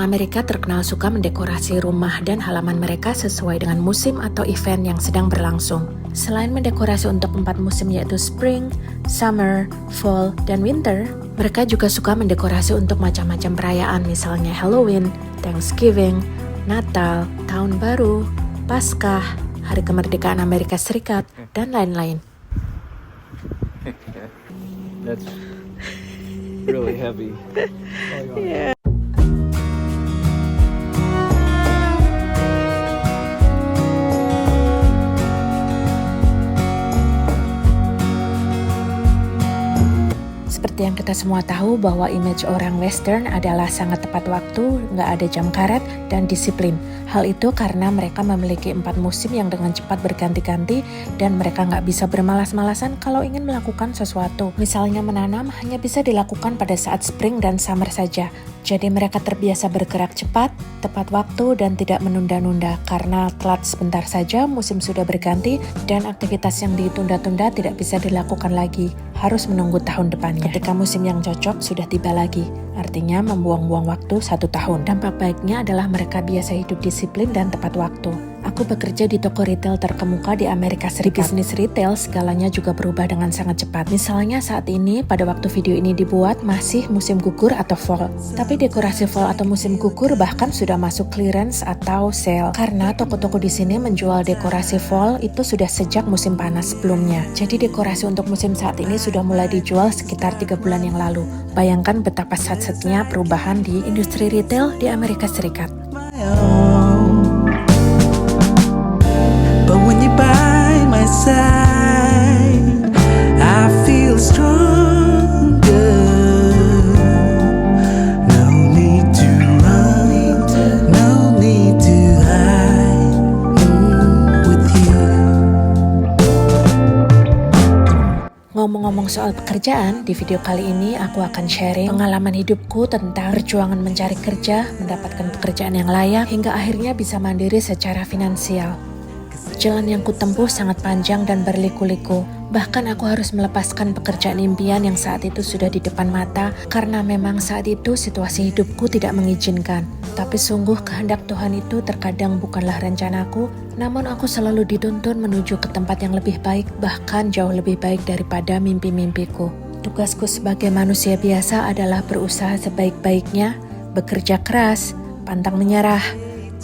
Amerika terkenal suka mendekorasi rumah dan halaman mereka sesuai dengan musim atau event yang sedang berlangsung. Selain mendekorasi untuk 4 musim yaitu Spring, Summer, Fall, dan Winter, mereka juga suka mendekorasi untuk macam-macam perayaan misalnya Halloween, Thanksgiving, Natal, Tahun Baru, Paskah, Hari Kemerdekaan Amerika Serikat, dan lain-lain. That's really heavy. Yeah. Seperti yang kita semua tahu bahwa image orang Western adalah sangat tepat waktu, nggak ada jam karet, dan disiplin. Hal itu karena mereka memiliki 4 musim yang dengan cepat berganti-ganti dan mereka nggak bisa bermalas-malasan kalau ingin melakukan sesuatu. Misalnya menanam hanya bisa dilakukan pada saat Spring dan Summer saja. Jadi mereka terbiasa bergerak cepat, tepat waktu, dan tidak menunda-nunda karena telat sebentar saja musim sudah berganti dan aktivitas yang ditunda-tunda tidak bisa dilakukan lagi. Harus menunggu tahun depannya. Ketika musim yang cocok sudah tiba lagi, artinya membuang-buang waktu 1 tahun. Dampak baiknya adalah mereka biasa hidup disiplin dan tepat waktu. Aku bekerja di toko retail terkemuka di Amerika Serikat. Di bisnis retail, segalanya juga berubah dengan sangat cepat. Misalnya saat ini, pada waktu video ini dibuat, masih musim gugur atau fall. Tapi dekorasi fall atau musim gugur bahkan sudah masuk clearance atau sale. Karena toko-toko di sini menjual dekorasi fall itu sudah sejak musim panas sebelumnya. Jadi dekorasi untuk musim saat ini sudah mulai dijual sekitar 3 bulan yang lalu. Bayangkan betapa satsetnya perubahan di industri retail di Amerika Serikat. But when you're by my side, I feel stronger. No need to run, no need to hide with you. Ngomong-ngomong soal pekerjaan, di video kali ini aku akan sharing pengalaman hidupku tentang perjuangan mencari kerja, mendapatkan pekerjaan yang layak, hingga akhirnya bisa mandiri secara finansial. Jalan yang kutempuh sangat panjang dan berliku-liku. Bahkan aku harus melepaskan pekerjaan impian yang saat itu sudah di depan mata karena memang saat itu situasi hidupku tidak mengizinkan. Tapi sungguh kehendak Tuhan itu terkadang bukanlah rencanaku, namun aku selalu dituntun menuju ke tempat yang lebih baik, bahkan jauh lebih baik daripada mimpi-mimpiku. Tugasku sebagai manusia biasa adalah berusaha sebaik-baiknya, bekerja keras, pantang menyerah,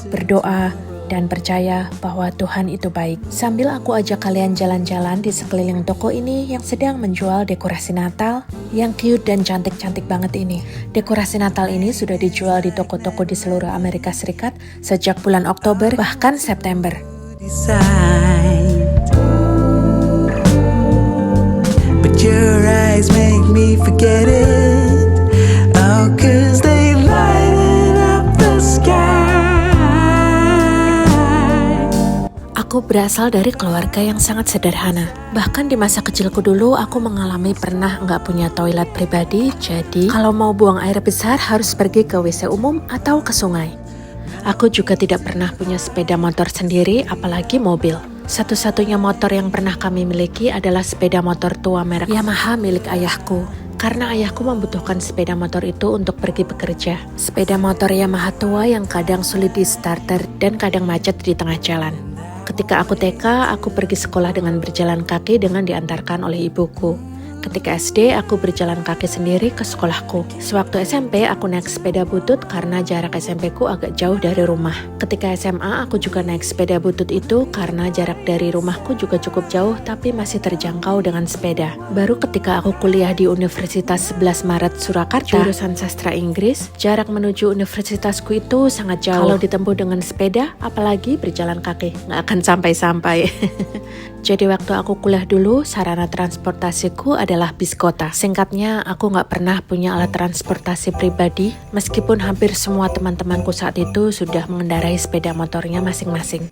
berdoa, dan percaya bahwa Tuhan itu baik. Sambil aku ajak kalian jalan-jalan di sekeliling toko ini yang sedang menjual dekorasi Natal yang cute dan cantik-cantik banget ini. Dekorasi Natal ini sudah dijual di toko-toko di seluruh Amerika Serikat sejak bulan Oktober bahkan September. But your eyes make me forget it. Oh, 'cause they light up the sky. Aku berasal dari keluarga yang sangat sederhana. Bahkan di masa kecilku dulu, aku mengalami pernah nggak punya toilet pribadi, jadi kalau mau buang air besar harus pergi ke WC umum atau ke sungai. Aku juga tidak pernah punya sepeda motor sendiri, apalagi mobil. Satu-satunya motor yang pernah kami miliki adalah sepeda motor tua merek Yamaha milik ayahku. Karena ayahku membutuhkan sepeda motor itu untuk pergi bekerja. Sepeda motor Yamaha tua yang kadang sulit di starter dan kadang macet di tengah jalan. Ketika aku TK, aku pergi sekolah dengan berjalan kaki dengan diantarkan oleh ibuku. Ketika SD, aku berjalan kaki sendiri ke sekolahku. Sewaktu SMP, aku naik sepeda butut karena jarak SMP ku agak jauh dari rumah. Ketika SMA, aku juga naik sepeda butut itu karena jarak dari rumahku juga cukup jauh tapi masih terjangkau dengan sepeda. Baru ketika aku kuliah di Universitas 11 Maret Surakarta, jurusan sastra Inggris, jarak menuju universitasku itu sangat jauh. Kalau ditempuh dengan sepeda, apalagi berjalan kaki, nggak akan sampai-sampai. Jadi waktu aku kuliah dulu, sarana transportasiku adalah bis kota. Singkatnya, aku nggak pernah punya alat transportasi pribadi, meskipun hampir semua teman-temanku saat itu sudah mengendarai sepeda motornya masing-masing.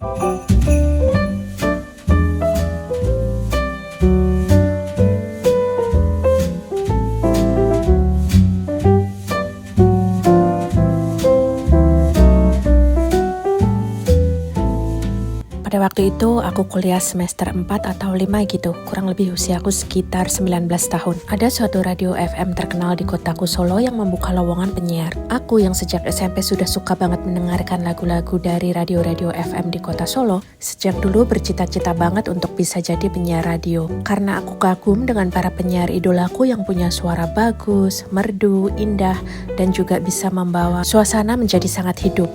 Pada waktu itu aku kuliah semester 4 atau 5 gitu, kurang lebih usiaku sekitar 19 tahun. Ada suatu radio FM terkenal di kotaku Solo yang membuka lowongan penyiar. Aku yang sejak SMP sudah suka banget mendengarkan lagu-lagu dari radio-radio FM di kota Solo, sejak dulu bercita-cita banget untuk bisa jadi penyiar radio. Karena aku kagum dengan para penyiar idolaku yang punya suara bagus, merdu, indah, dan juga bisa membawa suasana menjadi sangat hidup.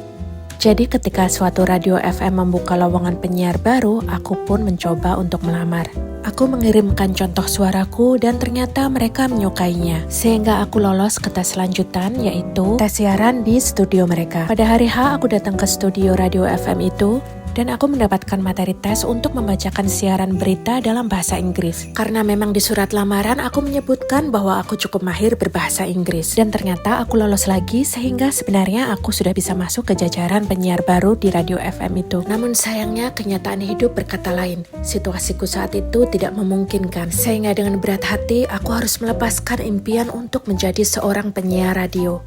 Jadi ketika suatu radio FM membuka lowongan penyiar baru, aku pun mencoba untuk melamar. Aku mengirimkan contoh suaraku dan ternyata mereka menyukainya. Sehingga aku lolos ke tes lanjutan, yaitu tes siaran di studio mereka. Pada hari H aku datang ke studio radio FM itu, dan aku mendapatkan materi tes untuk membacakan siaran berita dalam bahasa Inggris. Karena memang di surat lamaran aku menyebutkan bahwa aku cukup mahir berbahasa Inggris. Dan ternyata aku lolos lagi sehingga sebenarnya aku sudah bisa masuk ke jajaran penyiar baru di radio FM itu. Namun sayangnya kenyataan hidup berkata lain. Situasiku saat itu tidak memungkinkan. Sehingga dengan berat hati aku harus melepaskan impian untuk menjadi seorang penyiar radio.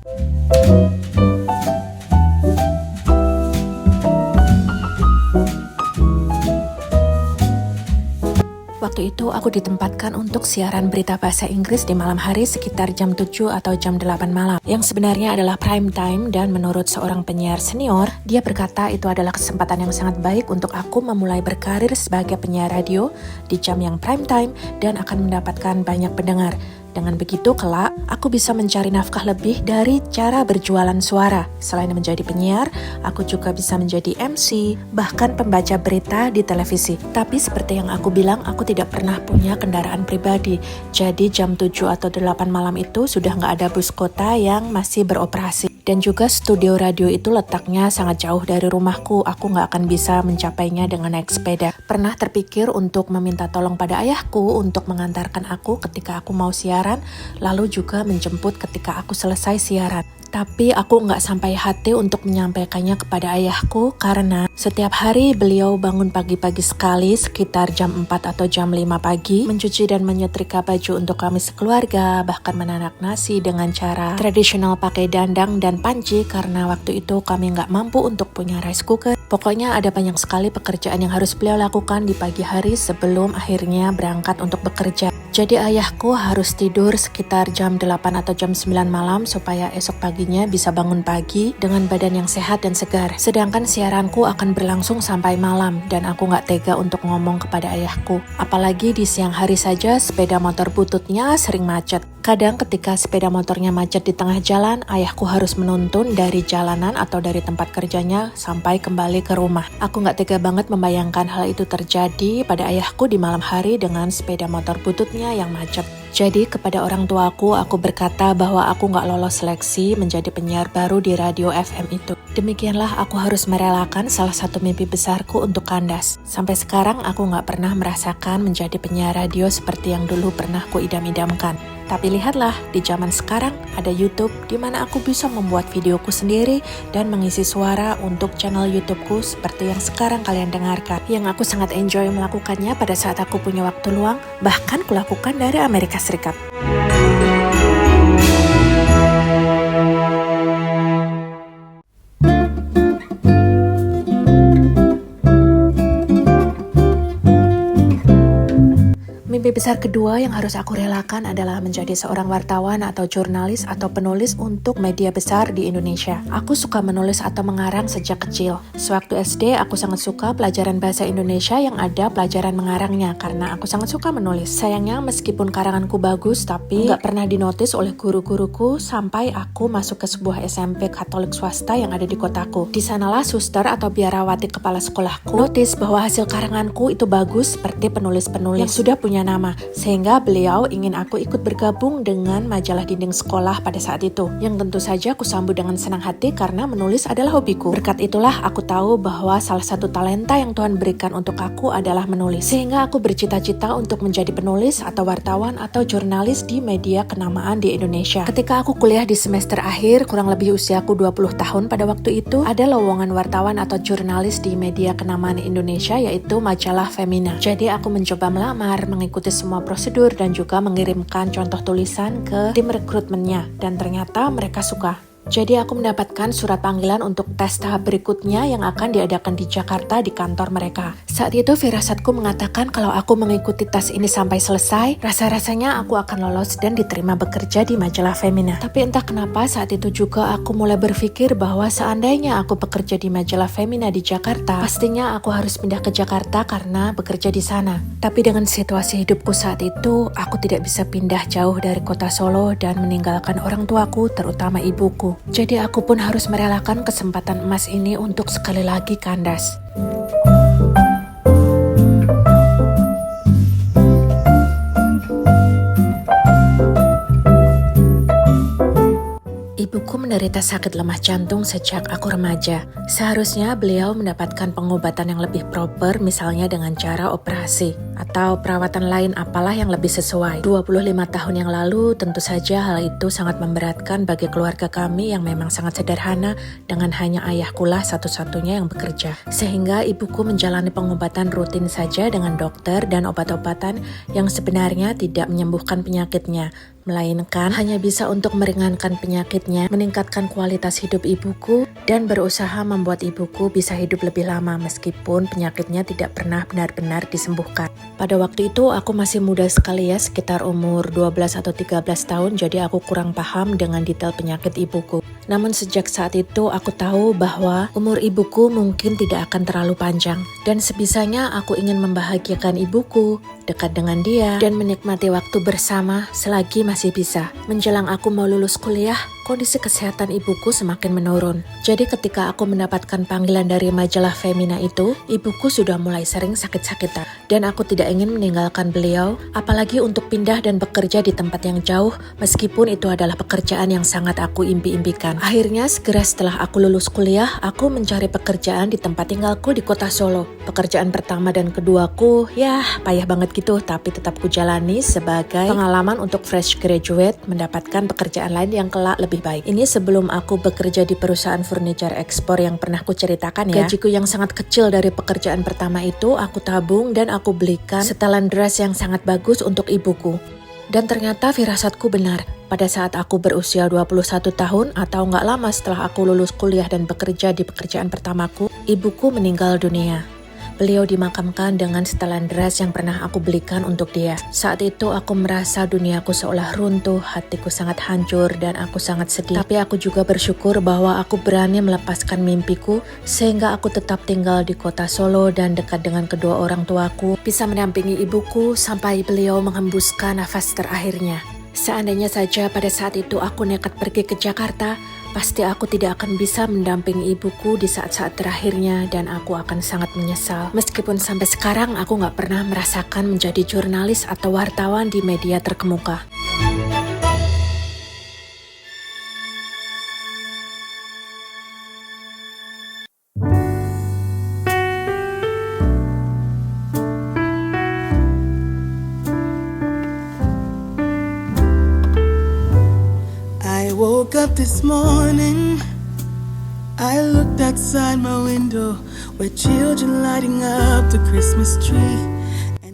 Waktu itu aku ditempatkan untuk siaran berita bahasa Inggris di malam hari sekitar jam 7 atau jam 8 malam. Yang sebenarnya adalah prime time dan menurut seorang penyiar senior, dia berkata itu adalah kesempatan yang sangat baik untuk aku memulai berkarir sebagai penyiar radio di jam yang prime time dan akan mendapatkan banyak pendengar. Dengan begitu kelak, aku bisa mencari nafkah lebih dari cara berjualan suara. Selain menjadi penyiar, aku juga bisa menjadi MC, bahkan pembaca berita di televisi. Tapi seperti yang aku bilang, aku tidak pernah punya kendaraan pribadi. Jadi jam 7 atau 8 malam itu sudah nggak ada bus kota yang masih beroperasi. Dan juga studio radio itu letaknya sangat jauh dari rumahku. Aku nggak akan bisa mencapainya dengan naik sepeda. Pernah terpikir untuk meminta tolong pada ayahku untuk mengantarkan aku ketika aku mau siaran, lalu juga menjemput ketika aku selesai siaran. Tapi aku nggak sampai hati untuk menyampaikannya kepada ayahku karena setiap hari beliau bangun pagi-pagi sekali sekitar jam 4 atau jam 5 pagi, mencuci dan menyetrika baju untuk kami sekeluarga, bahkan menanak nasi dengan cara tradisional pakai dandang dan panci karena waktu itu kami nggak mampu untuk punya rice cooker. Pokoknya ada banyak sekali pekerjaan yang harus beliau lakukan di pagi hari sebelum akhirnya berangkat untuk bekerja. Jadi ayahku harus tidur sekitar jam 8 atau jam 9 malam supaya esok paginya bisa bangun pagi dengan badan yang sehat dan segar. Sedangkan siaranku akan berlangsung sampai malam dan aku gak tega untuk ngomong kepada ayahku. Apalagi di siang hari saja sepeda motor bututnya sering macet. Kadang ketika sepeda motornya macet di tengah jalan, ayahku harus menuntun dari jalanan atau dari tempat kerjanya sampai kembali ke rumah. Aku gak tega banget membayangkan hal itu terjadi pada ayahku di malam hari dengan sepeda motor bututnya yang macet. Jadi kepada orang tuaku, aku berkata bahwa aku gak lolos seleksi menjadi penyiar baru di radio FM itu. Demikianlah aku harus merelakan salah satu mimpi besarku untuk kandas. Sampai sekarang aku gak pernah merasakan menjadi penyiar radio seperti yang dulu pernah kuidam-idamkan. Tapi lihatlah, di zaman sekarang ada YouTube di mana aku bisa membuat videoku sendiri dan mengisi suara untuk channel YouTubeku seperti yang sekarang kalian dengarkan. Yang aku sangat enjoy melakukannya pada saat aku punya waktu luang, bahkan kulakukan dari Amerika Serikat. Mimpi besar kedua yang harus aku relakan adalah menjadi seorang wartawan atau jurnalis atau penulis untuk media besar di Indonesia. Aku suka menulis atau mengarang sejak kecil. Sewaktu SD, aku sangat suka pelajaran bahasa Indonesia yang ada pelajaran mengarangnya karena aku sangat suka menulis. Sayangnya meskipun karanganku bagus, tapi nggak pernah dinotis oleh guru-guruku sampai aku masuk ke sebuah SMP Katolik swasta yang ada di kotaku. Di sanalah suster atau biarawati kepala sekolahku notis bahwa hasil karanganku itu bagus seperti penulis-penulis yang sudah punya nama, sehingga beliau ingin aku ikut bergabung dengan majalah dinding sekolah pada saat itu, yang tentu saja aku sambut dengan senang hati karena menulis adalah hobiku. Berkat itulah aku tahu bahwa salah satu talenta yang Tuhan berikan untuk aku adalah menulis, sehingga aku bercita-cita untuk menjadi penulis atau wartawan atau jurnalis di media kenamaan di Indonesia. Ketika aku kuliah di semester akhir, kurang lebih usiaku 20 tahun pada waktu itu, ada lowongan wartawan atau jurnalis di media kenamaan Indonesia yaitu majalah Femina. Jadi aku mencoba melamar, mengikuti semua prosedur dan juga mengirimkan contoh tulisan ke tim rekrutmennya dan ternyata mereka suka. Jadi aku mendapatkan surat panggilan untuk tes tahap berikutnya yang akan diadakan di Jakarta di kantor mereka. Saat itu firasatku mengatakan kalau aku mengikuti tes ini sampai selesai, rasa-rasanya aku akan lolos dan diterima bekerja di majalah Femina. Tapi entah kenapa saat itu juga aku mulai berpikir bahwa seandainya aku bekerja di majalah Femina di Jakarta, pastinya aku harus pindah ke Jakarta karena bekerja di sana. Tapi dengan situasi hidupku saat itu, aku tidak bisa pindah jauh dari kota Solo dan meninggalkan orang tuaku, terutama ibuku. Jadi aku pun harus merelakan kesempatan emas ini untuk sekali lagi kandas. Ibuku menderita sakit lemah jantung sejak aku remaja. Seharusnya beliau mendapatkan pengobatan yang lebih proper, misalnya dengan cara operasi atau perawatan lain apalah yang lebih sesuai. 25 tahun yang lalu tentu saja hal itu sangat memberatkan bagi keluarga kami yang memang sangat sederhana dengan hanya ayahkulah satu-satunya yang bekerja. Sehingga ibuku menjalani pengobatan rutin saja dengan dokter dan obat-obatan yang sebenarnya tidak menyembuhkan penyakitnya, melainkan hanya bisa untuk meringankan penyakitnya, meningkatkan kualitas hidup ibuku, dan berusaha membuat ibuku bisa hidup lebih lama meskipun penyakitnya tidak pernah benar-benar disembuhkan. Pada waktu itu aku masih muda sekali ya, sekitar umur 12 atau 13 tahun, jadi aku kurang paham dengan detail penyakit ibuku. Namun sejak saat itu aku tahu bahwa umur ibuku mungkin tidak akan terlalu panjang, dan sebisanya aku ingin membahagiakan ibuku, dekat dengan dia, dan menikmati waktu bersama selagi masih bisa. Menjelang aku mau lulus kuliah, kondisi kesehatan ibuku semakin menurun. Jadi ketika aku mendapatkan panggilan dari majalah Femina itu, ibuku sudah mulai sering sakit-sakitan. Dan aku tidak ingin meninggalkan beliau, apalagi untuk pindah dan bekerja di tempat yang jauh, meskipun itu adalah pekerjaan yang sangat aku impi-impikan. Akhirnya segera setelah aku lulus kuliah, aku mencari pekerjaan di tempat tinggalku di kota Solo. Pekerjaan pertama dan keduaku, ya payah banget gitu, tapi tetap kujalani sebagai pengalaman untuk fresh graduate mendapatkan pekerjaan lain yang kelak lebih baik. Ini sebelum aku bekerja di perusahaan furniture ekspor yang pernah kuceritakan ya. Gajiku yang sangat kecil dari pekerjaan pertama itu aku tabung dan aku belikan setelan dress yang sangat bagus untuk ibuku. Dan ternyata firasatku benar. Pada saat aku berusia 21 tahun atau nggak lama setelah aku lulus kuliah dan bekerja di pekerjaan pertamaku, ibuku meninggal dunia. Beliau dimakamkan dengan setelan dress yang pernah aku belikan untuk dia. Saat itu aku merasa duniaku seolah runtuh, hatiku sangat hancur dan aku sangat sedih. Tapi aku juga bersyukur bahwa aku berani melepaskan mimpiku sehingga aku tetap tinggal di kota Solo dan dekat dengan kedua orang tuaku, bisa mendampingi ibuku sampai beliau menghembuskan nafas terakhirnya. Seandainya saja pada saat itu aku nekat pergi ke Jakarta, pasti aku tidak akan bisa mendampingi ibuku di saat-saat terakhirnya dan aku akan sangat menyesal. Meskipun sampai sekarang aku gak pernah merasakan menjadi jurnalis atau wartawan di media terkemuka. I woke up this morning, I looked outside my window where children lighting up the Christmas tree.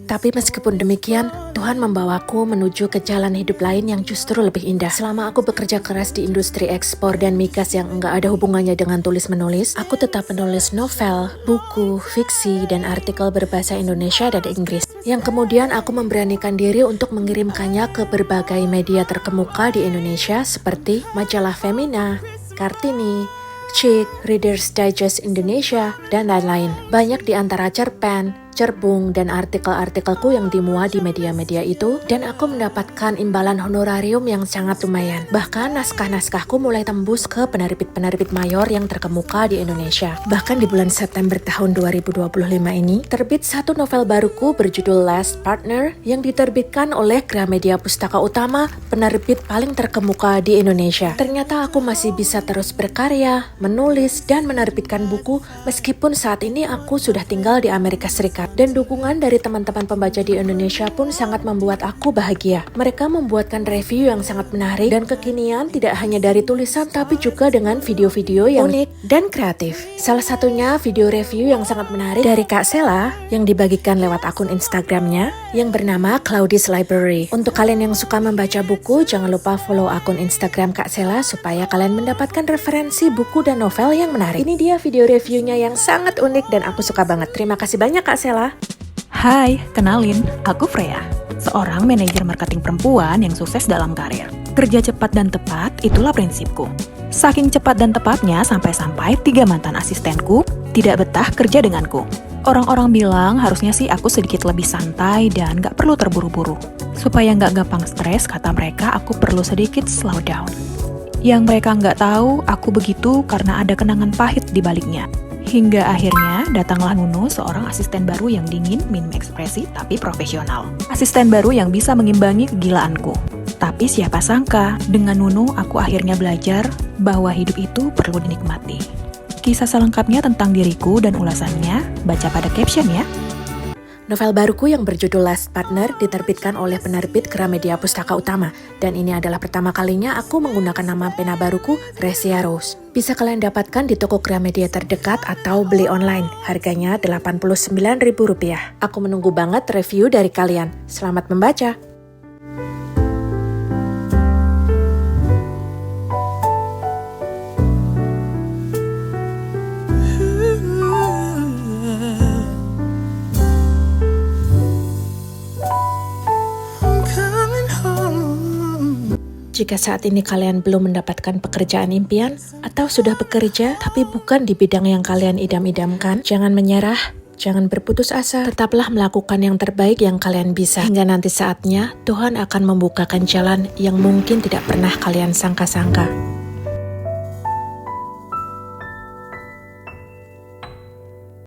Tapi meskipun demikian, Tuhan membawaku menuju ke jalan hidup lain yang justru lebih indah. Selama aku bekerja keras di industri ekspor dan migas yang enggak ada hubungannya dengan tulis-menulis, aku tetap menulis novel, buku, fiksi, dan artikel berbahasa Indonesia dan Inggris. Yang kemudian aku memberanikan diri untuk mengirimkannya ke berbagai media terkemuka di Indonesia seperti majalah Femina, Kartini, Chic, Reader's Digest Indonesia, dan lain-lain. Banyak di antara cerpen, cerbung, dan artikel-artikelku yang dimuat di media-media itu, dan aku mendapatkan imbalan honorarium yang sangat lumayan. Bahkan naskah-naskahku mulai tembus ke penerbit-penerbit mayor yang terkemuka di Indonesia. Bahkan di bulan September tahun 2025 ini, terbit satu novel baruku berjudul Last Partner yang diterbitkan oleh Gramedia Pustaka Utama, penerbit paling terkemuka di Indonesia. Ternyata aku masih bisa terus berkarya, menulis, dan menerbitkan buku meskipun saat ini aku sudah tinggal di Amerika Serikat. bermanfaat. Dan dukungan dari teman-teman pembaca di Indonesia pun sangat membuat aku bahagia. Mereka membuatkan review yang sangat menarik dan kekinian, tidak hanya dari tulisan tapi juga dengan video-video yang unik dan kreatif. Salah satunya video review yang sangat menarik dari Kak Sela yang dibagikan lewat akun Instagramnya yang bernama Claudie's Library. Untuk kalian yang suka membaca buku, jangan lupa follow akun Instagram Kak Sela supaya kalian mendapatkan referensi buku dan novel yang menarik. Ini dia video reviewnya yang sangat unik dan aku suka banget. Terima kasih banyak Kak Sela. Hai, kenalin, aku Freya, seorang manajer marketing perempuan yang sukses dalam karir. Kerja cepat dan tepat, itulah prinsipku. Saking cepat dan tepatnya sampai-sampai 3 mantan asistenku tidak betah kerja denganku. Orang-orang bilang harusnya sih aku sedikit lebih santai dan gak perlu terburu-buru. Supaya gak gampang stres, kata mereka aku perlu sedikit slow down. Yang mereka nggak tahu, aku begitu karena ada kenangan pahit di baliknya. Hingga akhirnya datanglah Nuno, seorang asisten baru yang dingin, minim ekspresi, tapi profesional. Asisten baru yang bisa mengimbangi kegilaanku. Tapi siapa sangka, dengan Nuno aku akhirnya belajar bahwa hidup itu perlu dinikmati. Kisah selengkapnya tentang diriku dan ulasannya, baca pada caption ya. Novel baruku yang berjudul Last Partner diterbitkan oleh penerbit Gramedia Pustaka Utama. Dan ini adalah pertama kalinya aku menggunakan nama pena baruku, Resia Rose. Bisa kalian dapatkan di toko Gramedia terdekat atau beli online. Harganya Rp89.000. Aku menunggu banget review dari kalian. Selamat membaca! Jika saat ini kalian belum mendapatkan pekerjaan impian atau sudah bekerja tapi bukan di bidang yang kalian idam-idamkan, jangan menyerah, jangan berputus asa, tetaplah melakukan yang terbaik yang kalian bisa. Hingga nanti saatnya Tuhan akan membukakan jalan yang mungkin tidak pernah kalian sangka-sangka.